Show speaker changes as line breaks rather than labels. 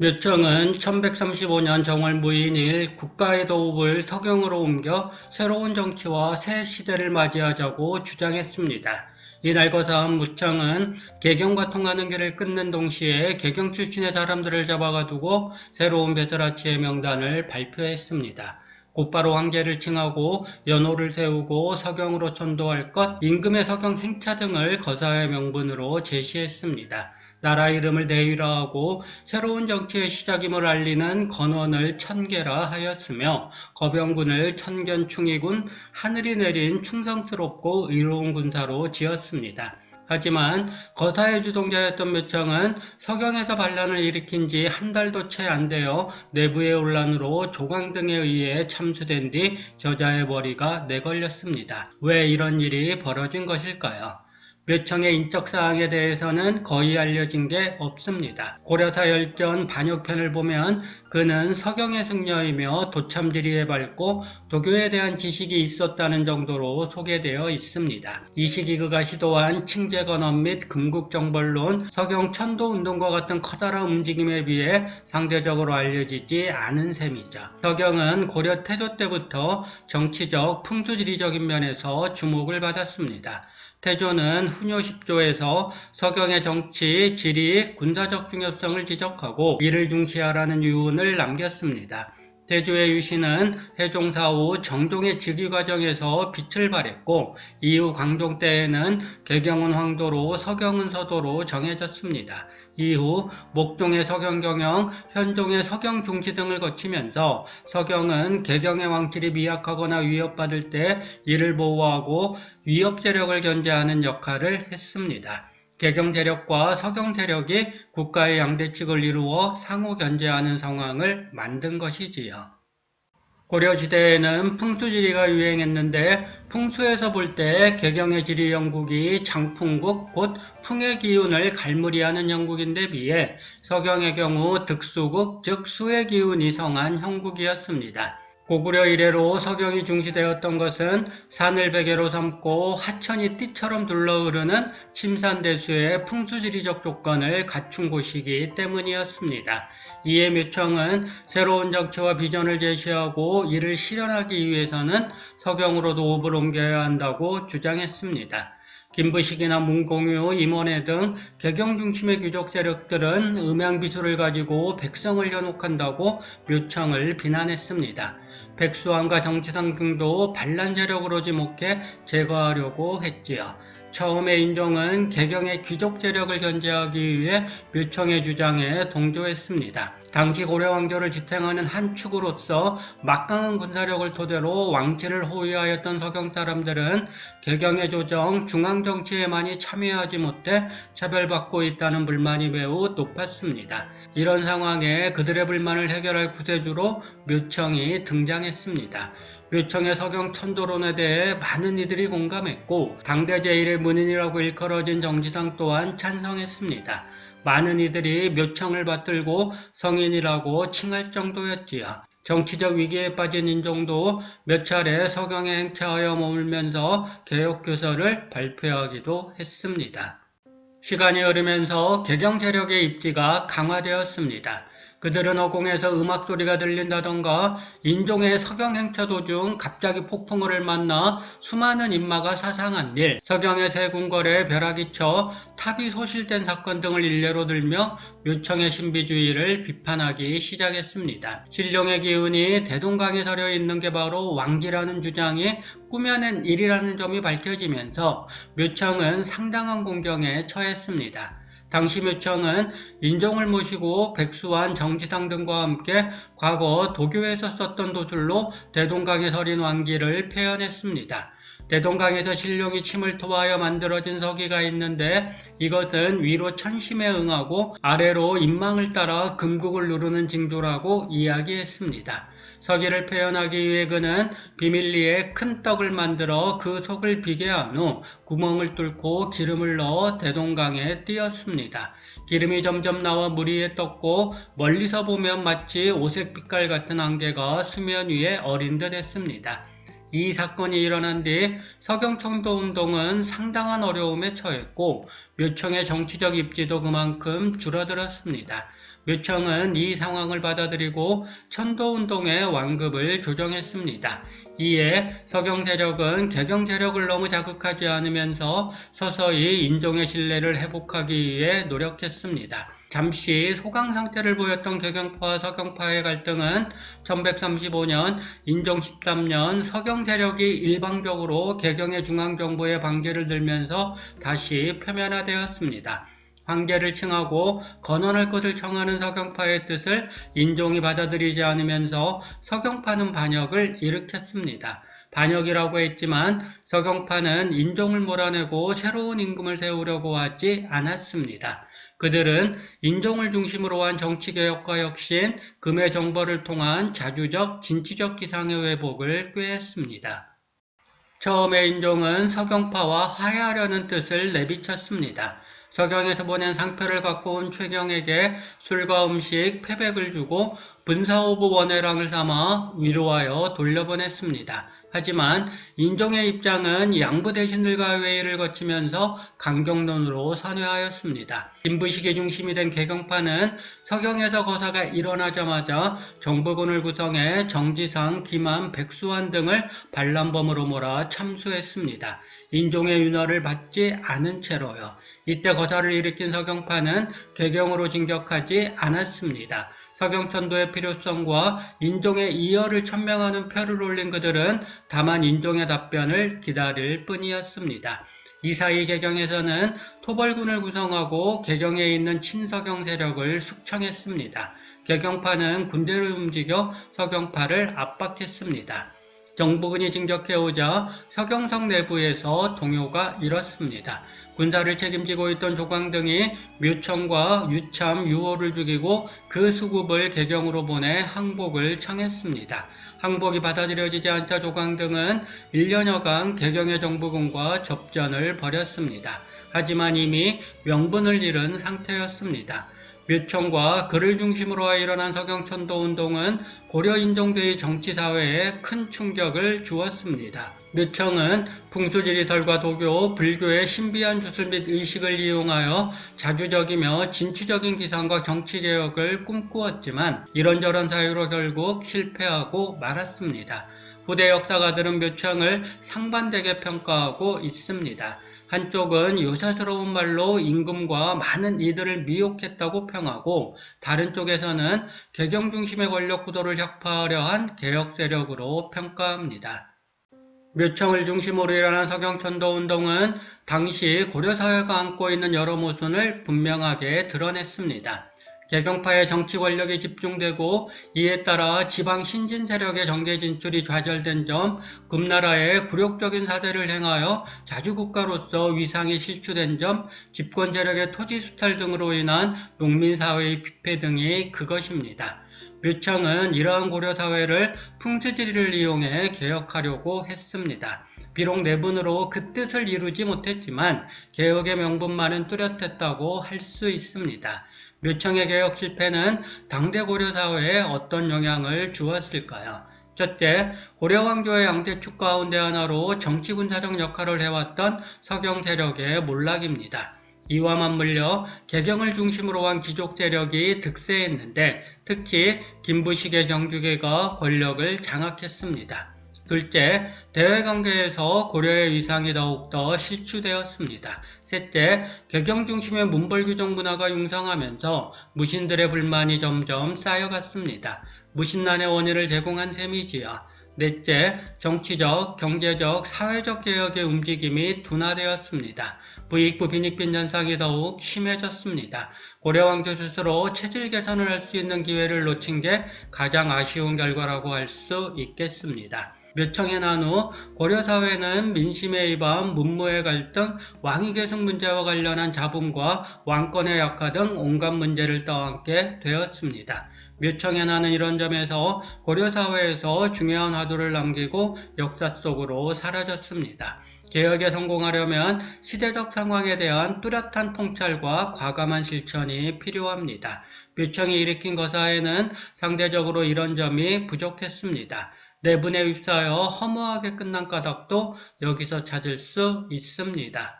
묘청은 1135년 정월 무인일 국가의 도읍을 서경으로 옮겨 새로운 정치와 새 시대를 맞이하자고 주장했습니다. 이날 거사한 묘청은 개경과 통하는 길을 끊는 동시에 개경 출신의 사람들을 잡아가두고 새로운 배설아치의 명단을 발표했습니다. 곧바로 황제를 칭하고 연호를 세우고 서경으로 천도할 것, 임금의 서경 행차 등을 거사의 명분으로 제시했습니다. 나라 이름을 대위라하고 새로운 정치의 시작임을 알리는 건원을 천계라 하였으며 거병군을 천견충이군, 하늘이 내린 충성스럽고 의로운 군사로 지었습니다. 하지만 거사의 주동자였던 묘청은 서경에서 반란을 일으킨 지 한 달도 채 안 되어 내부의 혼란으로 조강 등에 의해 참수된 뒤 저자의 머리가 내걸렸습니다. 왜 이런 일이 벌어진 것일까요? 묘청의 인적사항에 대해서는 거의 알려진 게 없습니다. 고려사 열전 반역편을 보면 그는 서경의 승려이며 도참지리에 밝고 도교에 대한 지식이 있었다는 정도로 소개되어 있습니다. 이 시기 그가 시도한 칭제건업 및 금국정벌론, 서경 천도운동과 같은 커다란 움직임에 비해 상대적으로 알려지지 않은 셈이죠. 서경은 고려 태조 때부터 정치적, 풍수지리적인 면에서 주목을 받았습니다. 태조는 훈요 10조에서 서경의 정치, 지리, 군사적 중요성을 지적하고 이를 중시하라는 유언을 남겼습니다. 태조의 유신은 해종사 후 정종의 즉위 과정에서 빛을 발했고 이후 광종 때에는 개경은 황도로 서경은 서도로 정해졌습니다. 이후 목종의 서경경영, 현종의 서경중시 등을 거치면서 서경은 개경의 왕실이 미약하거나 위협받을 때 이를 보호하고 위협 세력을 견제하는 역할을 했습니다. 개경 세력과 서경 세력이 국가의 양대측을 이루어 상호 견제하는 상황을 만든 것이지요. 고려시대에는 풍수지리가 유행했는데 풍수에서 볼 때 개경의 지리 형국이 장풍국 곧 풍의 기운을 갈무리하는 형국인데 비해 서경의 경우 득수국 즉 수의 기운이 성한 형국이었습니다. 고구려 이래로 서경이 중시되었던 것은 산을 베개로 삼고 하천이 띠처럼 둘러흐르는 침산대수의 풍수지리적 조건을 갖춘 곳이기 때문이었습니다. 이에 묘청은 새로운 정치와 비전을 제시하고 이를 실현하기 위해서는 서경으로 도읍을 옮겨야 한다고 주장했습니다. 김부식이나 문공유, 임원회 등 개경 중심의 귀족 세력들은 음양비술을 가지고 백성을 현혹한다고 묘청을 비난했습니다. 백수왕과 정치상 등도 반란 세력으로 지목해 제거하려고 했지요. 처음에 인종은 개경의 귀족 세력을 견제하기 위해 묘청의 주장에 동조했습니다. 당시 고려 왕조를 지탱하는 한 축으로서 막강한 군사력을 토대로 왕실을 호위하였던 서경 사람들은 개경의 조정, 중앙정치에 많이 참여하지 못해 차별받고 있다는 불만이 매우 높았습니다. 이런 상황에 그들의 불만을 해결할 구세주로 묘청이 등장했습니다. 묘청의 서경 천도론에 대해 많은 이들이 공감했고 당대 제1의 문인이라고 일컬어진 정지상 또한 찬성했습니다. 많은 이들이 묘청을 받들고 성인이라고 칭할 정도였지요. 정치적 위기에 빠진 인종도 몇 차례 서경에 행차하여 머물면서 개혁교서를 발표하기도 했습니다. 시간이 흐르면서 개경 세력의 입지가 강화되었습니다. 그들은 허공에서 음악 소리가 들린다던가 인종의 서경 행차 도중 갑자기 폭풍우를 만나 수많은 인마가 사상한 일, 서경의 새 궁궐에 벼락이 쳐 탑이 소실된 사건 등을 일례로 들며 묘청의 신비주의를 비판하기 시작했습니다. 신령의 기운이 대동강에 서려 있는 게 바로 왕기라는 주장이 꾸며낸 일이라는 점이 밝혀지면서 묘청은 상당한 공경에 처했습니다. 당시 묘청은 인종을 모시고 백수한 정지상 등과 함께 과거 도교에서 썼던 도술로 대동강에 서린 왕기를 표현했습니다. 대동강에서 신령이 침을 토하여 만들어진 서기가 있는데 이것은 위로 천심에 응하고 아래로 인망을 따라 금국을 누르는 징조라고 이야기했습니다. 서기를 표현하기 위해 그는 비밀리에 큰 떡을 만들어 그 속을 비게 한 후 구멍을 뚫고 기름을 넣어 대동강에 띄었습니다. 기름이 점점 나와 물 위에 떴고 멀리서 보면 마치 오색 빛깔 같은 안개가 수면 위에 어린 듯 했습니다. 이 사건이 일어난 뒤 서경천도운동은 상당한 어려움에 처했고 묘청의 정치적 입지도 그만큼 줄어들었습니다. 묘청은 이 상황을 받아들이고 천도운동의 완급을 조정했습니다. 이에 서경 세력은 개경 세력을 너무 자극하지 않으면서 서서히 인종의 신뢰를 회복하기 위해 노력했습니다. 잠시 소강 상태를 보였던 개경파와 서경파의 갈등은 1135년 인종 13년 서경 세력이 일방적으로 개경의 중앙정부에 방제를 들면서 다시 표면화되었습니다. 황제를 칭하고 건원할 것을 청하는 서경파의 뜻을 인종이 받아들이지 않으면서 서경파는 반역을 일으켰습니다. 반역이라고 했지만 서경파는 인종을 몰아내고 새로운 임금을 세우려고 하지 않았습니다. 그들은 인종을 중심으로 한 정치개혁과 혁신, 금의 정벌을 통한 자주적, 진취적 기상의 회복을 꾀했습니다. 처음에 인종은 서경파와 화해하려는 뜻을 내비쳤습니다. 서경에서 보낸 상표를 갖고 온 최경에게 술과 음식, 패백을 주고 분사오부 원회랑을 삼아 위로하여 돌려보냈습니다. 하지만 인종의 입장은 양부 대신들과 회의를 거치면서 강경론으로 선회하였습니다. 김부식이 중심이 된 개경파는 서경에서 거사가 일어나자마자 정부군을 구성해 정지상, 김한, 백수환 등을 반란범으로 몰아 참수했습니다. 인종의 윤허를 받지 않은 채로요. 이때 거사를 일으킨 서경파는 개경으로 진격하지 않았습니다. 서경천도의 필요성과 인종의 이열을 천명하는 표를 올린 그들은 다만 인종의 답변을 기다릴 뿐이었습니다. 이 사이 개경에서는 토벌군을 구성하고 개경에 있는 친서경 세력을 숙청했습니다. 개경파는 군대를 움직여 서경파를 압박했습니다. 정부군이 진격해오자 서경성 내부에서 동요가 일었습니다. 군사를 책임지고 있던 조광 등이 묘청과 유참, 유호를 죽이고 그 수급을 개경으로 보내 항복을 청했습니다. 항복이 받아들여지지 않자 조광 등은 1년여간 개경의 정부군과 접전을 벌였습니다. 하지만 이미 명분을 잃은 상태였습니다. 묘청과 그를 중심으로 일어난 서경천도 운동은 고려 인종대의 정치사회에 큰 충격을 주었습니다. 묘청은 풍수지리설과 도교, 불교의 신비한 주술 및 의식을 이용하여 자주적이며 진취적인 기상과 정치개혁을 꿈꾸었지만 이런저런 사유로 결국 실패하고 말았습니다. 후대 역사가들은 묘청을 상반되게 평가하고 있습니다. 한쪽은 요사스러운 말로 임금과 많은 이들을 미혹했다고 평하고 다른 쪽에서는 개경 중심의 권력 구도를 혁파하려 한 개혁 세력으로 평가합니다. 묘청을 중심으로 일어난 서경천도 운동은 당시 고려사회가 안고 있는 여러 모순을 분명하게 드러냈습니다. 개경파의 정치 권력이 집중되고 이에 따라 지방 신진 세력의 정계 진출이 좌절된 점, 금나라의 굴욕적인 사대를 행하여 자주국가로서 위상이 실추된 점, 집권 세력의 토지 수탈 등으로 인한 농민사회의 피폐 등이 그것입니다. 묘청은 이러한 고려사회를 풍수지리를 이용해 개혁하려고 했습니다. 비록 내분으로 그 뜻을 이루지 못했지만 개혁의 명분만은 뚜렷했다고 할 수 있습니다. 묘청의 개혁 실패는 당대 고려사회에 어떤 영향을 주었을까요? 첫째, 고려왕조의 양대축 가운데 하나로 정치군사적 역할을 해왔던 서경 세력의 몰락입니다. 이와 맞물려 개경을 중심으로 한 귀족 세력이 득세했는데 특히 김부식의 경주계가 권력을 장악했습니다. 둘째, 대외관계에서 고려의 위상이 더욱더 실추되었습니다. 셋째, 개경 중심의 문벌규정 문화가 융성하면서 무신들의 불만이 점점 쌓여갔습니다. 무신난의 원인을 제공한 셈이지요. 넷째, 정치적, 경제적, 사회적 개혁의 움직임이 둔화되었습니다. 부익부 빈익빈 현상이 더욱 심해졌습니다. 고려왕조 스스로 체질 개선을 할 수 있는 기회를 놓친 게 가장 아쉬운 결과라고 할 수 있겠습니다. 묘청의 난 후 고려사회는 민심의 이반, 문무의 갈등, 왕위 계승 문제와 관련한 잡음과 왕권의 약화 등 온갖 문제를 떠안게 되었습니다. 묘청의 난은 이런 점에서 고려사회에서 중요한 화두를 남기고 역사 속으로 사라졌습니다. 개혁에 성공하려면 시대적 상황에 대한 뚜렷한 통찰과 과감한 실천이 필요합니다. 묘청이 일으킨 거사에는 상대적으로 이런 점이 부족했습니다. 내분에 휩싸여 허무하게 끝난 까닭도 여기서 찾을 수 있습니다.